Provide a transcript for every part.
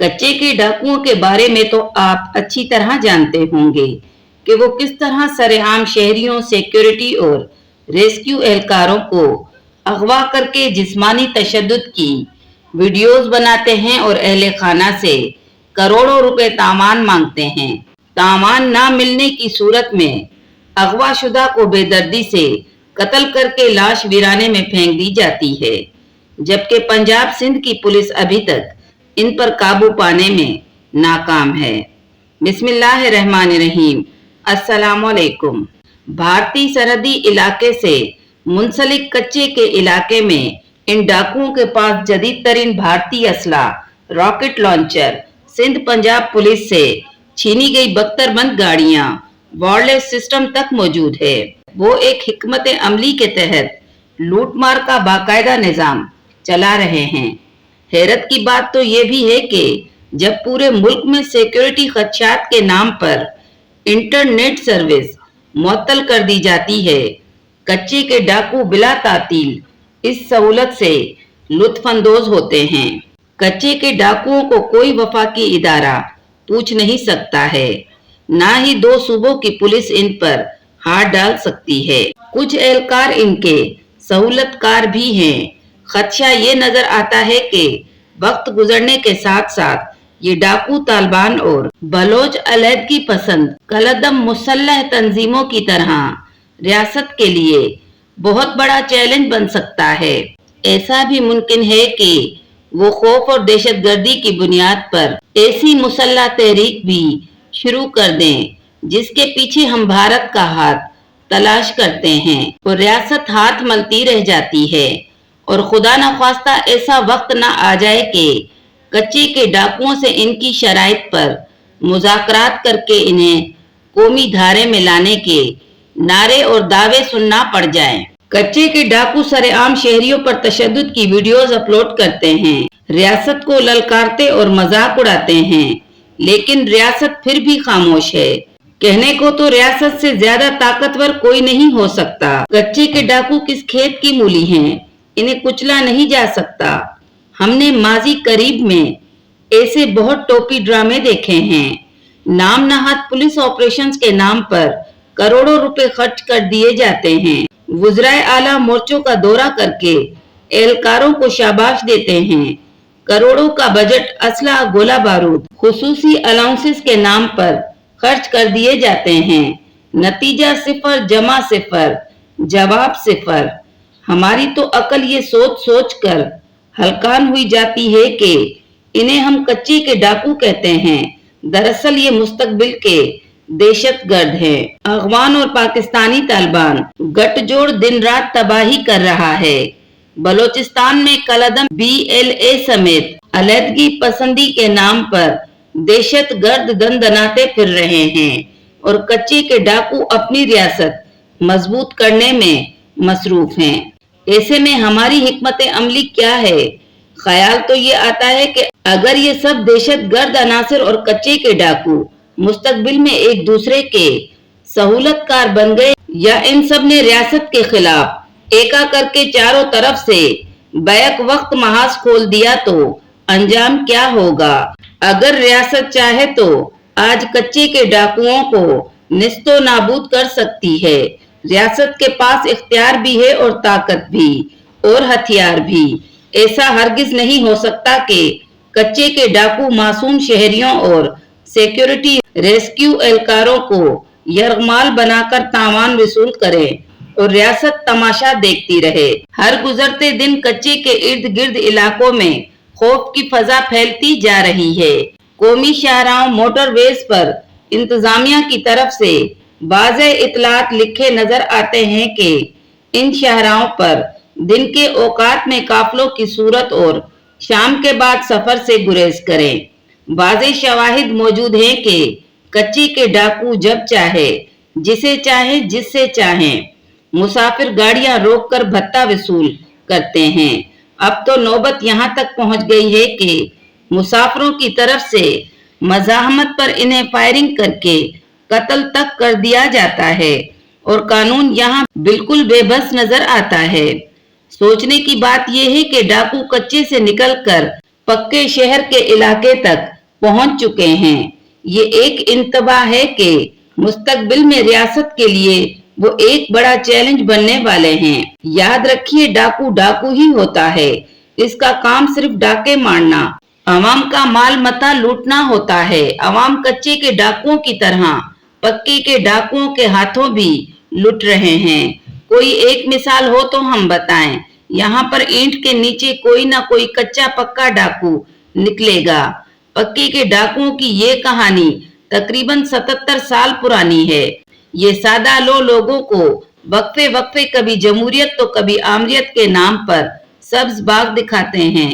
कच्चे के डाकुओं के बारे में तो आप अच्छी तरह जानते होंगे कि वो किस तरह सरेआम शहरियों, सिक्योरिटी और रेस्क्यू एहलकारों को अगवा करके जिस्मानी तशद्दुद की वीडियोस बनाते हैं और अहले खाना से करोड़ों रुपए तावान मांगते हैं। तावान ना मिलने की सूरत में अगवाशुदा को बेदर्दी से कत्ल करके लाश वीराने में फेंक दी जाती है, जबकि पंजाब सिंध की पुलिस अभी तक इन पर काबू पाने में नाकाम है। बिस्मिल्लाहिर्रहमानिर्रहीम। अस्सलामुअलैकुम। भारतीय सरहदी इलाके से मुंसलिक कच्चे के इलाके में इन डाकुओं के पास जदीद तरीन भारतीय असला, rocket launcher, Sindh Punjab police से छीनी गई बख्तरबंद गाड़ियां, वायरलेस सिस्टम तक मौजूद है। वो एक हिकमत अमली के तहत लूटमार का बाकायदा निजाम चला रहे हैं। हैरत की बात तो ये भी है कि जब पूरे मुल्क में सिक्योरिटी खदशात के नाम पर इंटरनेट सर्विस मुअत्तल कर दी जाती है, कच्चे के डाकू बिला तातील इस सहूलत से लुत्फानंदोज होते हैं। कच्चे के डाकुओं को कोई वफाकी इदारा पूछ नहीं सकता है, ना ही दो सूबों की पुलिस इन पर हाथ डाल सकती है। कुछ एहलकार इनके सहूलतकार भी हैं। खदशा ये नजर आता है कि वक्त गुजरने के साथ साथ ये डाकू तालिबान और बलोच अलहदगी पसंद कलदम मुसल्लह तंजीमों की तरह रियासत के लिए बहुत बड़ा चैलेंज बन सकता है। ऐसा भी मुमकिन है कि वो खौफ और दहशतगर्दी की बुनियाद पर ऐसी मुसल्लह तहरीक भी शुरू कर दें जिसके पीछे हम भारत का हाथ तलाश करते हैं और रियासत हाथ मलती रह जाती है। और खुदा न ख्वास्ता ऐसा वक्त न आ जाए कि कच्चे के डाकुओं से इनकी शराइत पर मुज़ाकरात करके इन्हें कौमी धारे में लाने के नारे और दावे सुनना पड़ जाए। कच्चे के डाकू सरेआम शहरियों पर तशद्दुद की वीडियोस अपलोड करते हैं, रियासत को ललकारते और मजाक उड़ाते हैं, लेकिन रियासत फिर भी खामोश है। कहने को तो रियासत से ज्यादा ताकतवर कोई नहीं हो सकता। कच्चे के डाकू किस खेत की मूली हैं, इन्हें कुचला नहीं जा सकता। हमने माजी करीब में ऐसे बहुत टोपी ड्रामे देखे हैं। नाम नहाद पुलिस ऑपरेशंस के नाम पर करोड़ों रुपए खर्च कर दिए जाते हैं। वुज़राए आला मोर्चों का दौरा करके एहलकारों को शाबाश देते हैं। करोड़ों का बजट असला, गोला बारूद, खुसूसी अलाउंसेस के नाम पर खर्च कर दिए जाते हैं। नतीजा सिफर, जमा सिफर, जवाब सिफर। हमारी तो अकल ये सोच सोच कर हलकान हुई जाती है कि इन्हें हम कच्चे के डाकू कहते हैं, दरअसल ये मुस्तकबिल के दहशतगर्द हैं। अफगान और पाकिस्तानी तालिबान गठजोड़ दिन रात तबाही कर रहा है। बलोचिस्तान में कलदम BLA समेत अलहदगी पसंदी के नाम पर दहशतगर्द दंदनाते फिर रहे हैं और कच्चे के डाकू अपनी रियासत मजबूत करने में मसरूफ हैं। ऐसे में हमारी हिकमत अमली क्या है? ख्याल तो ये आता है कि अगर ये सब दहशतगर्द अनासर और कच्चे के डाकू मुस्तकबिल में एक दूसरे के सहूलतकार बन गए या इन सब ने रियासत के खिलाफ एका करके चारों तरफ से बैक वक्त महाज खोल दिया तो अंजाम क्या होगा? अगर रियासत चाहे तो आज कच्चे के डाकुओं को निस्तो नाबूद कर सकती है। रियासत के पास इख्तियार भी है और ताकत भी और हथियार भी। ऐसा हरगिज नहीं हो सकता कि कच्चे के डाकू मासूम शहरियों और सिक्योरिटी रेस्क्यू एहलकारों को यरगमाल बनाकर तावान वसूल करें और रियासत तमाशा देखती रहे। हर गुजरते दिन कच्चे के इर्द गिर्द इलाकों में खौफ की फजा फैलती जा रही है। कौमी शाहराहों, मोटरवेज पर इंतजामिया की तरफ से वाज़े इतलात लिखे नजर आते हैं कि इन शाहराहों पर दिन के औकात में काफिलों की सूरत और शाम के बाद सफर से गुरेज करें। वाज़े शवाहिद मौजूद हैं कि कच्चे के डाकू जब चाहे, जिसे चाहे, जिससे चाहें मुसाफिर गाड़ियां रोककर भत्ता वसूल करते हैं। अब तो नौबत यहां तक पहुंच गई है कि मुसाफिरों की तरफ से मज़ाहमत पर इन्हें फायरिंग करके कत्ल तक कर दिया जाता है और कानून यहाँ बिल्कुल बेबस नजर आता है। सोचने की बात यह है कि डाकू कच्चे से निकलकर पक्के शहर के इलाके तक पहुंच चुके हैं। ये एक इंतबाह है कि मुस्तकबिल में रियासत के लिए वो एक बड़ा चैलेंज बनने वाले हैं। याद रखिए, डाकू डाकू ही होता है, इसका काम सिर्फ डाके मारना, अवाम का माल मता लूटना होता है। अवाम कच्चे के डाकुओं की तरह पक्के के डाकुओं के हाथों भी लुट रहे हैं। कोई एक मिसाल हो तो हम बताएं। यहाँ पर ईंट के नीचे कोई ना कोई कच्चा पक्का डाकू निकलेगा। पक्के के डाकुओं की ये कहानी तकरीबन 77 साल पुरानी है। ये सादा लोगों को वक्फे वक्फे कभी जमहूरियत तो कभी आमरियत के नाम पर सब्ज बाग दिखाते हैं।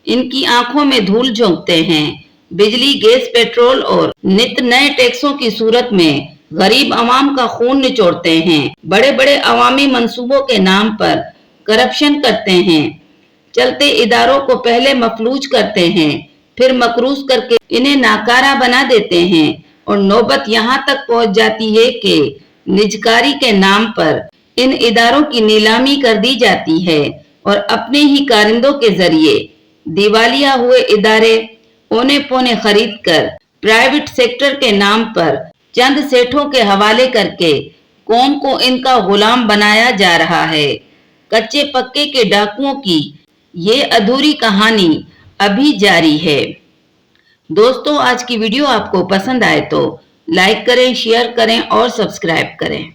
इनकी आंखों में धूल झोंकते हैं। बिजली, गैस, पेट्रोल और नित नए टैक्सों की सूरत में गरीब अवाम का खून निचोड़ते हैं। बड़े बड़े अवामी मंसूबों के नाम पर करप्शन करते हैं। चलते इदारों को पहले मफलूज करते हैं, फिर मकरूज करके इन्हें नाकारा बना देते हैं और नौबत यहाँ तक पहुंच जाती है कि निजकारी के नाम पर इन इदारों की नीलामी कर दी जाती है और अपने ही कारिंदों के जरिए दिवालिया हुए इदारे औने पौने खरीद कर प्राइवेट सेक्टर के नाम पर चंद सेठों के हवाले करके कौम को इनका गुलाम बनाया जा रहा है। कच्चे पक्के के डाकुओं की ये अधूरी कहानी अभी जारी है। दोस्तों, आज की वीडियो आपको पसंद आए तो लाइक करें, शेयर करें और सब्सक्राइब करें।